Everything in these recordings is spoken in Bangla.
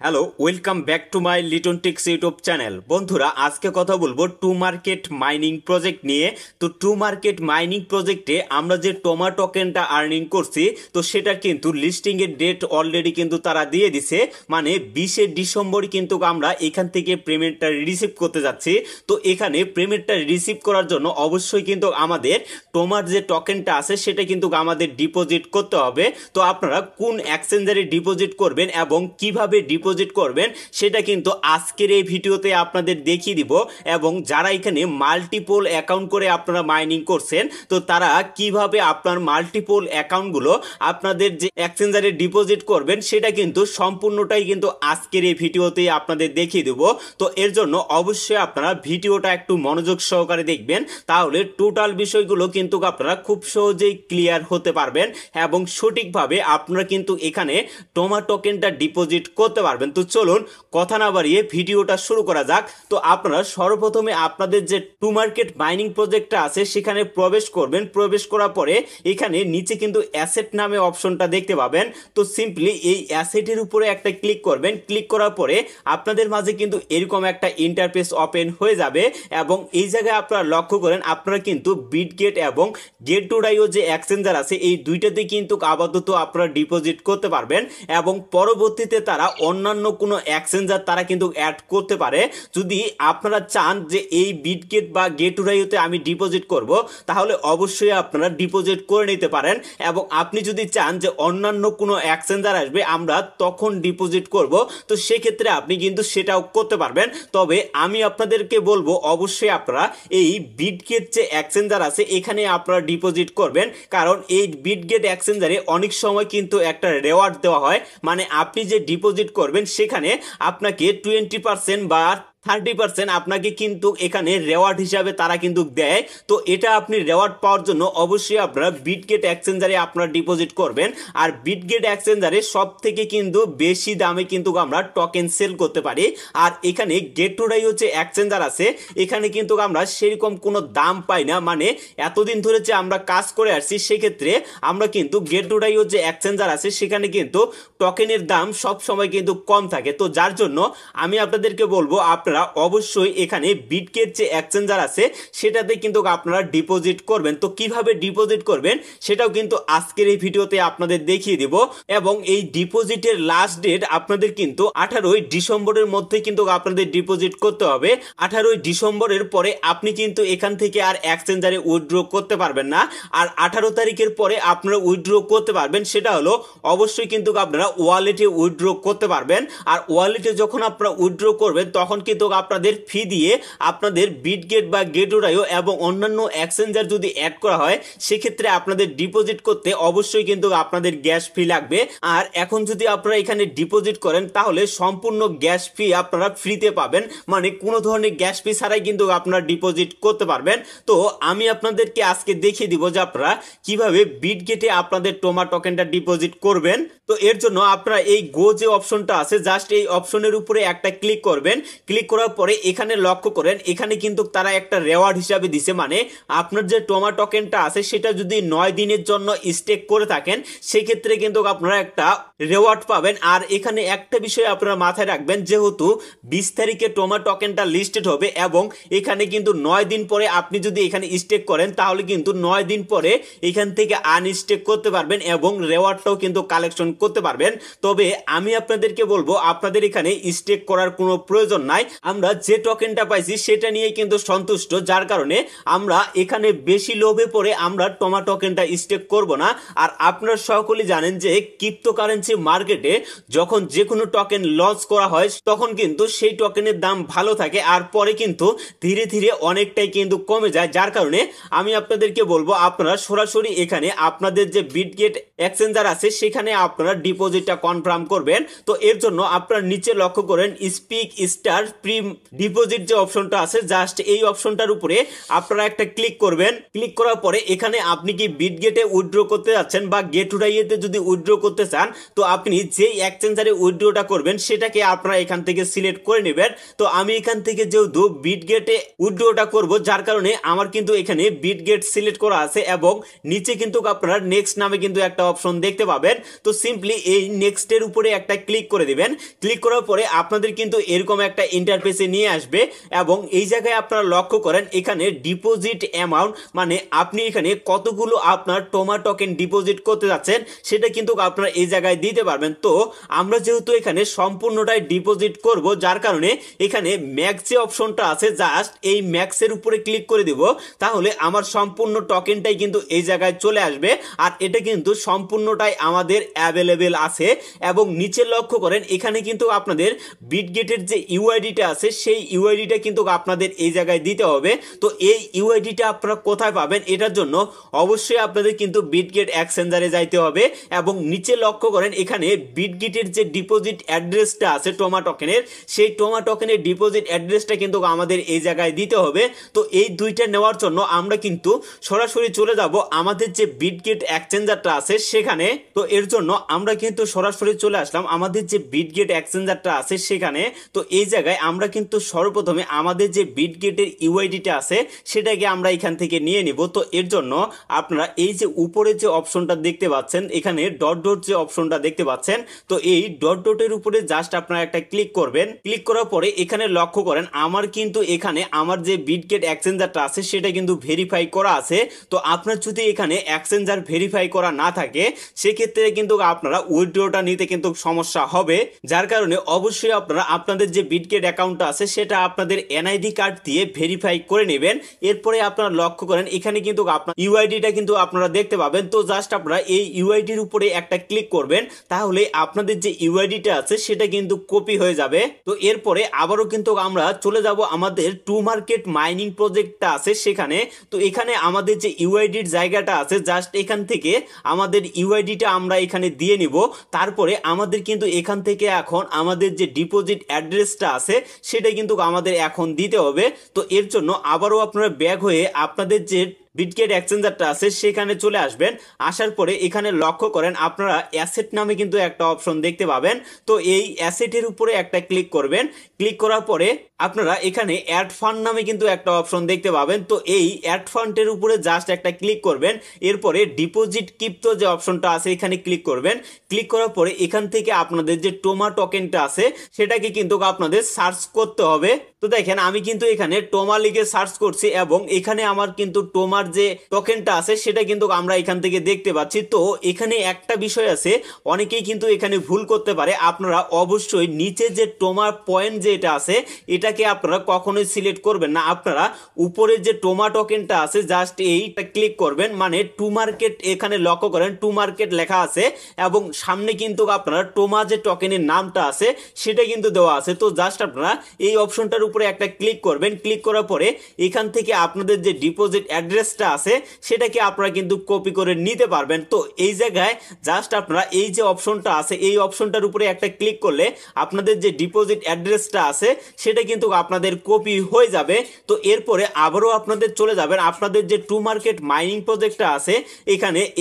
Hello, welcome back to my Liton ticks YouTube channel. বন্ধুরা, আজকে কথা বলবো টু মার্কেট মাইনিং প্রজেক্ট নিয়ে। তো টু মার্কেট মাইনিং প্রজেক্টে আমরা যে টোমা টোকেনটা আর্নিং করছি, তো সেটা কিন্তু লিস্টিং এর ডেট অলরেডি কিন্তু তারা দিয়ে দিছে, মানে 20শে ডিসেম্বর কিন্তু আমরা এখান থেকে পেমেন্টটা রিসিভ করতে যাচ্ছি। তো এখানে পেমেন্টটা রিসিভ করার জন্য অবশ্যই কিন্তু আমাদের টোমার যে টোকেনটা আছে সেটা কিন্তু আমাদের ডিপোজিট করতে হবে। তো আপনারা কোন এক্সচেঞ্জারে ডিপোজিট করবেন এবং কিভাবে ডিপোজিট করবেন সেটা কিন্তু আজকের এই ভিডিওতে আপনাদের দেখিয়ে দিব। এবং যারা এখানে মাল্টিপল অ্যাকাউন্ট করে আপনারা মাইনিং করছেন, তো তারা কিভাবে আপনার মাল্টিপল অ্যাকাউন্টগুলো আপনাদের যে এক্সচেঞ্জারে ডিপোজিট করবেন সেটা কিন্তু সম্পূর্ণটাই কিন্তু আজকের এই ভিডিওতে আপনাদের দেখিয়ে দেব। তো এর জন্য অবশ্যই আপনারা ভিডিওটা একটু মনোযোগ সহকারে দেখবেন, তাহলে টোটাল বিষয়গুলো কিন্তু আপনারা খুব সহজেই ক্লিয়ার হতে পারবেন এবং সঠিকভাবে আপনারা কিন্তু এখানে টোমা টোকেনটা ডিপোজিট করতে পারবেন। তো চলুন কথা না বাড়িয়ে ভিডিওটা শুরু করা যাক। তো আপনারা সর্বপ্রথমে আপনাদের যে টু মার্কেট মাইনিং প্রজেক্টটা আছে সেখানে প্রবেশ করবেন। প্রবেশ করার পরে এখানে নিচে কিন্তু অ্যাসেট নামে অপশনটা দেখতে পাবেন। তো সিম্পলি এই অ্যাসেটের উপরে একটা ক্লিক করবেন। ক্লিক করার পরে আপনাদের মাঝে কিন্তু এরকম একটা ইন্টারফেস ওপেন হয়ে যাবে এবং এই জায়গায় আপনারা লক্ষ্য করেন আপনারা কিন্তু বিটগেট এবং গেট2ডাইও যে এক্সচেঞ্জার আছে এই দুইটাতে কিন্তু আপাতত আপনারা ডিপোজিট করতে পারবেন এবং পরবর্তীতে তারা অন্যান্য কোনো এক্সচেঞ্জার তারা কিন্তু অ্যাড করতে পারে। যদি আপনারা চান যে এই বিটগেট বা গেট2ডাইওতে আমি ডিপোজিট করব, তাহলে অবশ্যই আপনারা ডিপোজিট করে নিতে পারেন এবং আপনি যদি চান যে অন্যান্য কোনো এক্সচেঞ্জার আসবে আমরা তখন ডিপোজিট করব, তো সেক্ষেত্রে আপনি কিন্তু সেটাও করতে পারবেন। তবে আমি আপনাদেরকে বলবো অবশ্যই আপনারা এই বিটগেট যে এক্সচেঞ্জার আছে এখানে আপনারা ডিপোজিট করবেন, কারণ এই বিটগেট এক্সচেঞ্জারে অনেক সময় কিন্তু একটা রেওয়ার্ড দেওয়া হয়, মানে আপনি যে ডিপোজিট করবেন সেখানে আপনাকে 20% বা 30% আপনাকে কিন্তু এখানে রেওয়ার্ড হিসাবে তারা কিন্তু দেয়। তো এটা আপনি রেওয়ার্ড পাওয়ার জন্য অবশ্যই আপনারা বিটগেট এক্সচেঞ্জারে আপনারা ডিপোজিট করবেন। আর বিটগেট এক্সচেঞ্জারে সব থেকে কিন্তু বেশি দামে কিন্তু আমরা টোকেন সেল করতে পারি। আর এখানে গেট2ডাইও যে এক্সচেঞ্জার আছে এখানে কিন্তু আমরা সেরকম কোনো দাম পাই না, মানে এতদিন ধরে যে আমরা কাজ করে আসছি সেক্ষেত্রে আমরা কিন্তু গেট2ডাইও যে এক্সচেঞ্জার আছে সেখানে কিন্তু টোকেনের দাম সব সময় কিন্তু কম থাকে। তো যার জন্য আমি আপনাদেরকে বলবো আপনারা অবশ্যই এখানে বিটগেট যে এক্সচেঞ্জার আছে সেটাতে কিন্তু আপনারা ডিপোজিট করবেন। তো কিভাবে ডিপোজিট করবেন সেটাও কিন্তু আজকের এই ভিডিওতে আপনাদের দেখিয়ে দিব এবং এই ডিপোজিটের লাস্ট ডেট আপনাদের কিন্তু 18ই ডিসেম্বরের মধ্যে কিন্তু আপনাদের ডিপোজিট করতে হবে। 18ই ডিসেম্বরের পরে আপনি কিন্তু এখান থেকে আর এক্সচেঞ্জারে উইথড্র করতে পারবেন না। আর 18 তারিখের পরে আপনারা উইথড্র করতে পারবেন, সেটা হলো অবশ্যই কিন্তু আপনারা ওয়ালেটে উইথড্র করতে পারবেন। আর ওয়ালেটে যখন আপনারা উইথড্র করবেন তখন কিন্তু আপনাদের ফি দিয়ে আপনাদের বিটগেট বা গেট2ডাইও এবং অন্যান্য এক্সচেঞ্জার যদি অ্যাড করা হয় সেক্ষেত্রে আপনাদের ডিপোজিট করতে অবশ্যই কিন্তু আপনাদের গ্যাস ফি লাগবে। আর এখন যদি আপনারা এখানে ডিপোজিট করেন তাহলে সম্পূর্ণ গ্যাস ফি আপনারা ফ্রিতে পাবেন, মানে কোনো ধরনের গ্যাস ফি ছাড়াই কিন্তু আপনারা ডিপোজিট করতে পারবেন। তো আমি আপনাদেরকে আজকে দেখিয়ে দিব যে আপনারা কিভাবে বিটগেটে আপনাদের টোমা টোকেনটা ডিপোজিট করবেন। তো এর জন্য আপনারা এই গো যে অপশনটা আছে জাস্ট এই অপশনের উপরে একটা ক্লিক করবেন। ক্লিক করার পরে এখানে লক্ষ্য করেন এখানে কিন্তু তারা একটা রেওয়ার্ড হিসাবে দিছে, মানে আপনার যে টোমা টোকেনটা আছে সেটা যদি 9 দিনের জন্য স্টেক করে থাকেন সেক্ষেত্রে কিন্তু আপনারা একটা রেওয়ার্ড পাবেন। আর এখানে একটা বিষয় আপনারা মাথায় রাখবেন, যেহেতু 20 তারিখে টোমা টোকেনটা লিস্টেড হবে এবং এখানে কিন্তু 9 দিন পরে আপনি যদি এখানে স্টেক করেন তাহলে কিন্তু 9 দিন পরে এখান থেকে আনস্টেক করতে পারবেন এবং রেওয়ার্ডটাও কিন্তু কালেকশন করতে পারবেন। তবে আমি আপনাদেরকে বলবো আপনাদের এখানে স্টেক করার কোনো প্রয়োজন নাই, আমরা যে টোকেনটা পাইছি সেটা নিয়ে কিন্তু সন্তুষ্ট, যার কারণে আমরা এখানে বেশি লোভে পড়ে আমরা টোমা টোকেনটা স্টেক করব না। আর আপনারা সকলেই জানেন যে ক্রিপ্টোকারেন্সি মার্কেটে যখন যে কোনো টোকেন লঞ্চ করা হয় তখন কিন্তু সেই টোকেনের দাম ভালো থাকে আর পরে কিন্তু ধীরে ধীরে অনেকটাই কিন্তু কমে যায়, যার কারণে আমি আপনাদেরকে বলবো আপনারা সরাসরি এখানে আপনাদের যে বিটগেট এক্সচেঞ্জার আছে সেখানে আপনারা ডিপোজিটটা কনফার্ম করবেন। তো এর জন্য আপনারা নিচে লক্ষ্য করেন স্পিক স্টার প্রি ডিপোজিট যে অপশনটা আছে জাস্ট এই অপশনটার উপরে আপনারা একটা ক্লিক করবেন। ক্লিক করার পরে এখানে আপনি কি বিটগেটে উইথড্র করতে যাচ্ছেন বা গেটুডাইতে যদি উইথড্র করতে চান, তো আপনি যেই এক্সচেঞ্জারে উইথড্রটা করবেন সেটাকে আপনারা এখান থেকে সিলেক্ট করে নেবেন। তো আমি এখান থেকে যেহেতু বিটগেটে উইথড্রটা করব, যার কারণে আমার কিন্তু এখানে বিটগেট সিলেক্ট করা আছে এবং নিচে কিন্তু আপনারা নেক্সট নামে কিন্তু একটা অপশন দেখতে পাবেন। তো সিম্পলি এই নেক্সটের উপরে একটা ক্লিক করে দিবেন। ক্লিক করার পরে আপনাদের কিন্তু এরকম একটা ইন্টারফেসে নিয়ে আসবে এবং এই জায়গায় আপনারা লক্ষ্য করেন এখানে ডিপোজিট অ্যামাউন্ট, মানে আপনি এখানে কতগুলো আপনার টোমা টোকেন ডিপোজিট করতে যাচ্ছেন সেটা কিন্তু আপনারা এই জায়গায় দিতে পারবেন। তো আমরা যেহেতু এখানে সম্পূর্ণটাই ডিপোজিট করব, যার কারণে এখানে ম্যাক্স যে অপশনটা আছে জাস্ট এই ম্যাক্সের উপরে ক্লিক করে দিব, তাহলে আমার সম্পূর্ণ টোকেনটাই কিন্তু এই জায়গায় চলে আসবে আর এটা কিন্তু সম্পূর্ণটাই আমাদের অ্যাভেলেবেল আছে। এবং নিচে লক্ষ্য করেন এখানে কিন্তু আপনাদের বিটগেটের যে ইউআইডিটা আছে সেই ইউআইডিটা কিন্তু আপনাদের এই জায়গায় দিতে হবে। তো এই ইউআইডিটা আপনারা কোথায় পাবেন, এটার জন্য অবশ্যই আপনাদের কিন্তু বিটগেট এক্সচেঞ্জারে যাইতে হবে এবং নিচে লক্ষ্য করেন এখানে বিটগেটের যে ডিপোজিট অ্যাড্রেসটা আছে টোমা টোকেনের, সেই টোমা টোকেনের ডিপোজিট অ্যাড্রেসটা কিন্তু আমাদের এই জায়গায় দিতে হবে। তো এই দুইটা নেওয়ার জন্য আমরা কিন্তু সরাসরি চলে যাব আমাদের যে বিটগেট এক্সচেঞ্জারটা আছে সেখানে। তো এর জন্য আমরা কিন্তু সরাসরি চলে আসলাম আমাদের যে বিটগেট এক্সচেঞ্জারটা আছে সেখানে। তো এই জায়গায় আমরা কিন্তু সর্বপ্রথমে আমাদের যে বিটগেটের ইউআইডিটা আছে সেটাকে আমরা এখান থেকে নিয়ে নিব। তো এর জন্য আপনারা এই যে উপরে যে অপশনটা দেখতে পাচ্ছেন এখানে ডট ডট যে অপশনটা দেখতে পাচ্ছেন, তো এই ডট ডটের উপরে জাস্ট আপনারা একটা ক্লিক করবেন। ক্লিক করার পরে এখানে লক্ষ্য করেন আমার কিন্তু এখানে আমার যে বিটগেট এক্সচেঞ্জারটা আছে সেটা কিন্তু ভেরিফাই করা আছে। তো আপনার যদি এখানে এক্সচেঞ্জার ভেরিফাই করা না থাকে সেক্ষেত্রে কিন্তু আপনারা উইথড্রটা নিতে কিন্তু সমস্যা হবে, যার কারণে অবশ্যই আপনারা আপনাদের যে বিটগেট অ্যাকাউন্টটা আছে সেটা আপনাদের এনআইডি কার্ড দিয়ে ভেরিফাই করে নেবেন। এরপরে আপনারা লক্ষ্য করেন এখানে কিন্তু আপনার ইউআইডিটা কিন্তু আপনারা দেখতে পাবেন। তো জাস্ট আপনারা এই ইউআইডির উপরে একটা ক্লিক করবেন, তাহলে আপনাদের যে ইউআইডিটা আছে সেটা কিন্তু কপি হয়ে যাবে। তো এরপরে আবারও কিন্তু আমরা চলে যাব আমাদের টু মার্কেট মাইনিং প্রজেক্টটা আছে সেখানে। তো এখানে আমাদের যে ইউআইডির জায়গাটা আছে জাস্ট এখান থেকে আমাদের ইউআইডিটা আমরা এখানে দিয়ে নিব। তারপরে আমাদের কিন্তু এখান থেকে এখন আমাদের যে ডিপোজিট অ্যাড্রেসটা আছে সেটা কিন্তু আমাদের এখন দিতে হবে। তো এর জন্য আবারও আপনারা ব্যাক হয়ে আপনাদের যে বিটগেট এক্সচেঞ্জারটা আছে সেখানে চলে আসবেন। আসার পরে এখানে লক্ষ্য করেন আপনারা অ্যাসেট নামে কিন্তু একটা অপশন দেখতে পাবেন। তো এই অ্যাসেটের উপরে একটা ক্লিক করবেন। ক্লিক করার পরে আপনারা এখানে অ্যাড ফান্ড নামে কিন্তু একটা অপশন দেখতে পাবেন। তো এই অ্যাড ফান্ডের উপরে জাস্ট একটা ক্লিক করবেন। এরপরে ডিপোজিট ক্রিপ্টো যে অপশনটা আছে এখানে ক্লিক করবেন। ক্লিক করার পরে এখান থেকে আপনাদের যে টোমা টোকেনটা আছে সেটাকে কিন্তু আপনাদের সার্চ করতে হবে। তো দেখেন আমি কিন্তু এখানে টোমা লিখে সার্চ করছি এবং এখানে আমার কিন্তু টোমার যে টোকেনটা আছে সেটা কিন্তু আমরা এখান থেকে দেখতে পাচ্ছি। তো এখানে একটা বিষয় আছে, অনেকেই কিন্তু এখানে ভুল করতে পারে। আপনারা অবশ্যই নিচে যে টোমা পয়েন্ট যেটা আছে এটাকে আপনারা কখনোই সিলেক্ট করবেন না। আপনারা উপরে যে টোমা টোকেনটা আছে জাস্ট এইটা ক্লিক করবেন, মানে টু মার্কেট এখানে লক্ষ্য করেন টু মার্কেট লেখা আছে এবং সামনে কিন্তু আপনারা টোমা যে টোকেনের নামটা আছে সেটা কিন্তু দেওয়া আছে। তো জাস্ট আপনারা এই অপশনটার উপরে একটা ক্লিক করবেন। ক্লিক করার পরে এখান থেকে আপনাদের যে ডিপোজিট অ্যাড্রেসটা আছে সেটাকে আপনারা কিন্তু কপি করে নিতে পারবেন। তো এই জায়গায় জাস্ট আপনারা এই যে অপশনটা আছে এই অপশনটার উপরে একটা ক্লিক করলে আপনাদের যে ডিপোজিট অ্যাড্রেসটা আছে সেটা কিন্তু আপনাদের কপি হয়ে যাবে। তো এরপরে আবারও আপনাদের চলে যাবেন আপনাদের যে টু মার্কেট মাইনিং প্রজেক্টটা আছে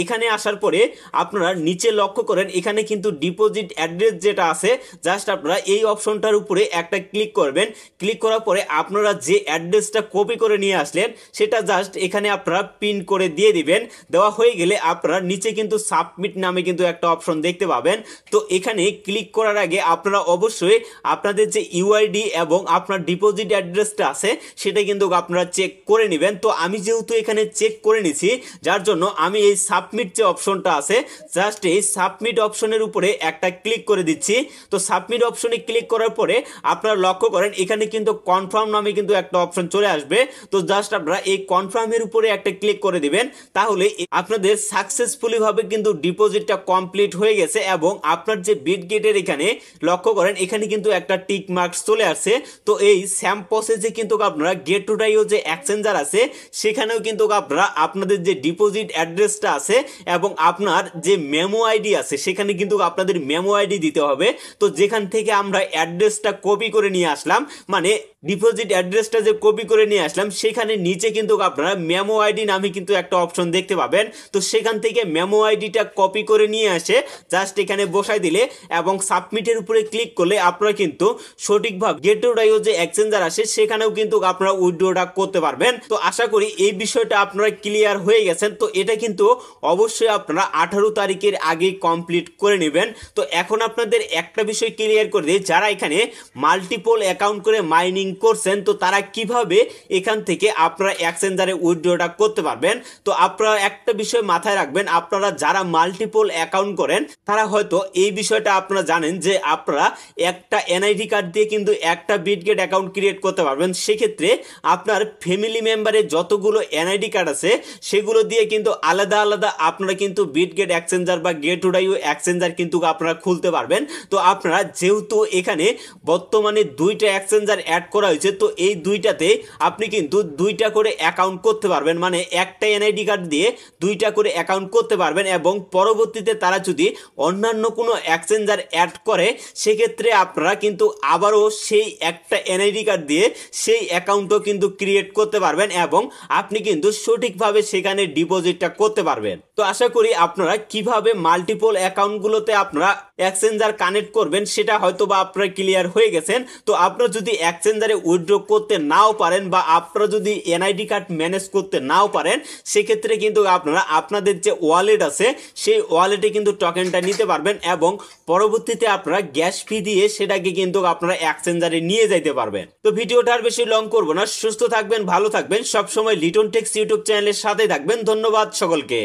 এখানে আসার পরে আপনারা নিচে লক্ষ্য করেন এখানে কিন্তু ডিপোজিট অ্যাড্রেস যেটা আছে জাস্ট আপনারা এই অপশনটার উপরে একটা ক্লিক করবেন। ক্লিক করার পরে আপনারা যে অ্যাড্রেসটা কপি করে নিয়ে আসলেন সেটা জাস্ট এখানে আপনারা পিন করে দিয়ে দিবেন। দেওয়া হয়ে গেলে আপনারা নিচে কিন্তু সাবমিট নামে কিন্তু একটা অপশন দেখতে পাবেন। তো এখানে ক্লিক করার আগে আপনারা অবশ্যই আপনাদের যে ইউআইডি এবং আপনার ডিপোজিট অ্যাড্রেসটা আছে সেটা কিন্তু আপনারা চেক করে নেবেন। তো আমি যেহেতু এখানে চেক করে নিছি যার জন্য আমি এই সাবমিট যে অপশনটা আছে জাস্ট এই সাবমিট অপশনের উপরে একটা ক্লিক করে দিচ্ছি। তো সাবমিট অপশনে ক্লিক করার পরে আপনারা লক্ষ্য করেন এখানে কিন্তু কনফার্ম নামে কিন্তু একটা অপশন চলে আসবে। তো জাস্ট আপনারা এই কনফার্মের উপরে একটা ক্লিক করে দিবেন, তাহলে আপনাদের সাকসেসফুলি ভাবে কিন্তু ডিপোজিটটা কমপ্লিট হয়ে গেছে এবং আপনার যে বিটগেটের এখানে লক্ষ্য করেন এখানে কিন্তু একটা টিক মার্কস চলে আসছে। তো এই স্যাম প্রসেসে কিন্তু আপনারা গেট টু ডাইও যে এক্সচেঞ্জার আছে সেখানেও কিন্তু আপনারা আপনাদের যে ডিপোজিট অ্যাড্রেসটা আছে এবং আপনার যে মেমো আইডি আছে সেখানে কিন্তু আপনাদের মেমো আইডি দিতে হবে। তো যেখান থেকে আমরা অ্যাড্রেসটা কপি করে নিয়ে আসলাম, মানে ডিপোজিট অ্যাড্রেসটা যে কপি করে নিয়ে আসলাম সেখানে নিচে কিন্তু আপনারা মেমো আইডি নামে কিন্তু একটা অপশন দেখতে পাবেন। তো সেখান থেকে মেমো আইডিটা কপি করে নিয়ে আসে জাস্ট এখানে বসাই দিলে এবং সাবমিটের উপরে ক্লিক করলে আপনারা কিন্তু সঠিকভাবে গেট.io যে এক্সচেঞ্জার আসে সেখানেও কিন্তু আপনারা উইথড্রটা করতে পারবেন। তো আশা করি এই বিষয়টা আপনারা ক্লিয়ার হয়ে গেছেন। তো এটা কিন্তু অবশ্যই আপনারা 18 তারিখের আগেই কমপ্লিট করে নেবেন। তো এখন আপনাদের একটা বিষয় ক্লিয়ার করে দিই, যারা এখানে মাল্টিপল অ্যাকাউন্ট করে মাইনিং করছেন তো তারা কিভাবে এখান থেকে আপনারা এক্সচেঞ্জারে উইথড্রটা করতে পারবেন। তো আপনারা একটা বিষয় মাথায় রাখবেন, আপনারা যারা মাল্টিপল অ্যাকাউন্ট করেন তারা হয়তো এই বিষয়টা আপনারা জানেন যে আপনারা একটা এনআইডি কার্ড দিয়ে কিন্তু একটা বিটগেট অ্যাকাউন্ট ক্রিয়েট করতে পারবেন। সেক্ষেত্রে আপনার ফ্যামিলি মেম্বারের যতগুলো এনআইডি কার্ড আছে সেগুলো দিয়ে কিন্তু আলাদা আলাদা আপনারা কিন্তু বিটগেট এক্সচেঞ্জার বা গেট.io এক্সচেঞ্জার কিন্তু আপনারা খুলতে পারবেন। তো আপনারা যেহেতু এখানে বর্তমানে দুইটা এক্সচেঞ্জার অ্যাড করা হয়েছে তো এই দুইটাতে আপনি কিন্তু দুইটা করে অ্যাকাউন্ট করতে পারবেন, মানে একটা এনআইডি কার্ড দিয়ে দুইটা করে অ্যাকাউন্ট করতে পারবেন এবং পরবর্তীতে তারা যদি অন্যান্য কোনো এক্সচেঞ্জার অ্যাড করে সেক্ষেত্রে আপনারা কিন্তু আবারও সেই একটা এনআইডি কার্ড দিয়ে সেই অ্যাকাউন্টও কিন্তু ক্রিয়েট করতে পারবেন এবং আপনি কিন্তু সঠিকভাবে সেখানে ডিপোজিটটা করতে পারবেন। তো আশা করি আপনারা কিভাবে মাল্টিপল অ্যাকাউন্টগুলোতে আপনারা এক্সচেঞ্জার কানেক্ট করবেন সেটা হয়তো বা আপনারা ক্লিয়ার হয়ে গেছেন। তো আপনারা যদি এক্সচেঞ্জারে উইথড্র করতে নাও পারেন বা আপনারা যদি এনআইডি কার্ড ম্যানেজ করতে নাও পারেন সেক্ষেত্রে কিন্তু আপনারা আপনাদের যে ওয়ালেট আছে সেই ওয়ালেটে কিন্তু টোকেনটা নিতে পারবেন এবং পরবর্তীতে আপনারা গ্যাস ফি দিয়ে সেটাকে কিন্তু আপনারা এক্সচেঞ্জারে নিয়ে যাইতে পারবেন। তো ভিডিওটা আর বেশি লং করবো না, সুস্থ থাকবেন, ভালো থাকবেন, সবসময় লিটন টেক্স ইউটিউব চ্যানেলের সাথে থাকবেন। ধন্যবাদ সকলকে।